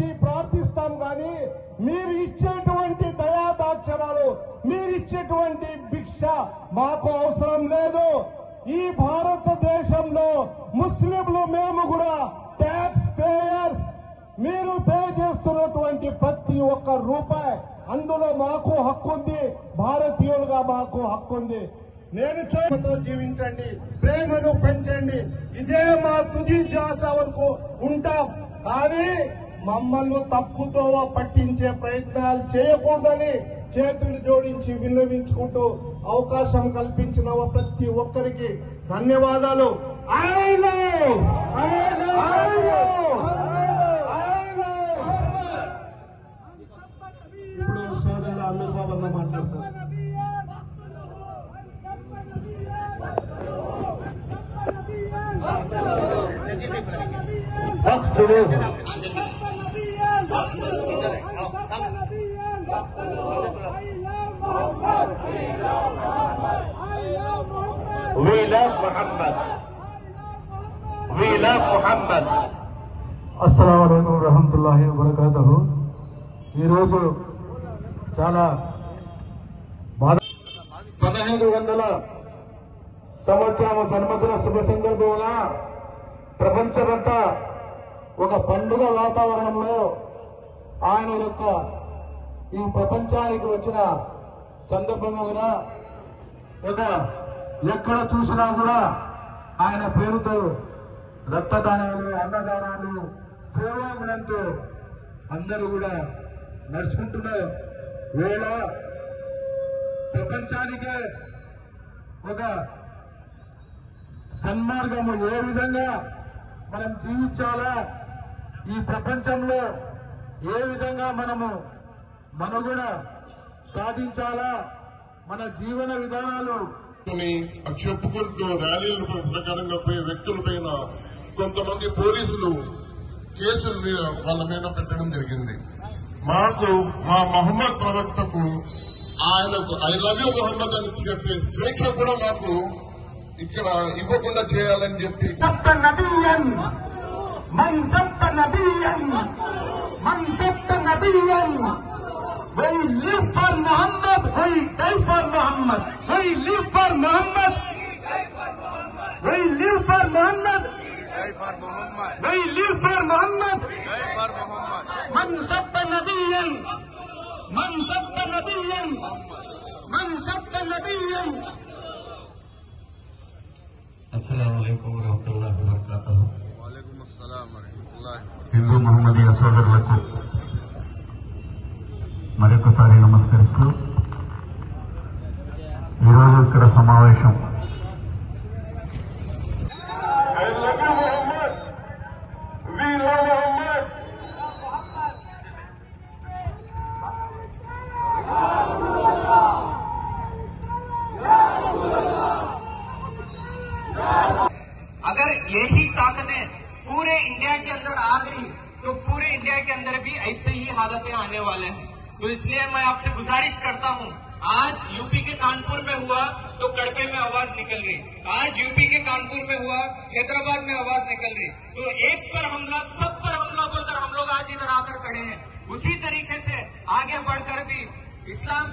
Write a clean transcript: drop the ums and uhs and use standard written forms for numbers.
వచ్చి ప్రార్థిస్తాం కానీ మీరు ఇచ్చేటువంటి దయాదాక్షరాలు, మీరిచ్చేటువంటి భిక్ష మాకు అవసరం లేదు. ఈ భారతదేశంలో ముస్లింలు మేము కూడా ట్యాక్స్ పేయర్స్. మీరు పే చేస్తున్నటువంటి ప్రతి ఒక్క రూపాయి అందులో మాకు హక్కు ఉంది, భారతీయులుగా మాకు హక్కు ఉంది. నేను ప్రేమతో జీవించండి, ప్రేమను పెంచండి, ఇదే మా తుది ధ్యాస వరకు ఉంటాం. కానీ మమ్మల్ని తప్పుదోవ పట్టించే ప్రయత్నాలు చేయకూడదని చేతులు జోడించి విన్నవించుకుంటూ అవకాశం కల్పించిన ప్రతి ఒక్కరికి ధన్యవాదాలు. ఇప్పుడు సోదరుడు అమీర్ బాబు అన్న మాట్లాడతారు. We love Muhammad. We love Muhammad. అస్సలాము అలైకుం వరహమతుల్లాహి వబరకాతుహు. ఈరోజు చాలా 1500 సంవత్సరం జన్మదిన శుభ సందర్భంగా ప్రపంచమంతా ఒక పండుగ వాతావరణంలో ఆయన యొక్క ఈ ప్రపంచానికి వచ్చిన సందర్భంగా ఒక ఎక్కడ చూసినా కూడా ఆయన పేరుతో రక్తదానాలు, అన్నదానాలు, సేవాగుణంతో అందరూ కూడా నడుచుకుంటున్న వేళ ప్రపంచానికే ఒక సన్మార్గము ఏ విధంగా మనం జీవించాలా, ఈ ప్రపంచంలో ఏ విధంగా మనము మనుగడ సాధించాలా, మన జీవన విధానాలు చెప్పుకుంటూ ర్యాలీల ప్రకారంగా పోయే వ్యక్తులపైన కొంతమంది పోలీసులు కేసులు వాళ్ళ మీద పెట్టడం జరిగింది. మాకు మా మహమ్మద్ ప్రవక్తకు ఆయనకు ఐ లవ్ యూ మొహమ్మద్ అని చెప్పే స్వేచ్ఛ కూడా మాకు ఇక్కడ ఇవ్వకుండా చేయాలని చెప్పి We live for Muhammad, we die for Muhammad. We live for Muhammad, we live for Muhammad, we live for Muhammad. Man sabba nabiyyan, man sabba nabiyyan, man sabba nabiyyan. Assalamu alaikum warahmatullahi wabarakatuh. వాలేకుం అస్సలాం వరహమతుల్లాహి Hindu మహమ్మదీయ సోదరులకు మరొకసారి నమస్కరిస్తూ ఈరోజు ఇక్కడ సమావేశం I love you Muhammad. We love Muhammad. अगर यही ताकतें पूरे इंडिया के अंदर आ गई तो पूरे इंडिया के अंदर भी ऐसे ही हालतें आने वाले हैं। तो इसलिए मैं आपसे गुजारिश करता हूं, आज यूपी के कानपुर में हुआ तो कड़पे में आवाज निकल रही, आज यूपी के कानपुर में हुआ, हैदराबाद में आवाज निकल रही। तो एक पर हमला, सब पर हमला बोलकर हम लोग आज इधर आकर खड़े हैं। उसी तरीके से आगे बढ़कर भी इस्लाम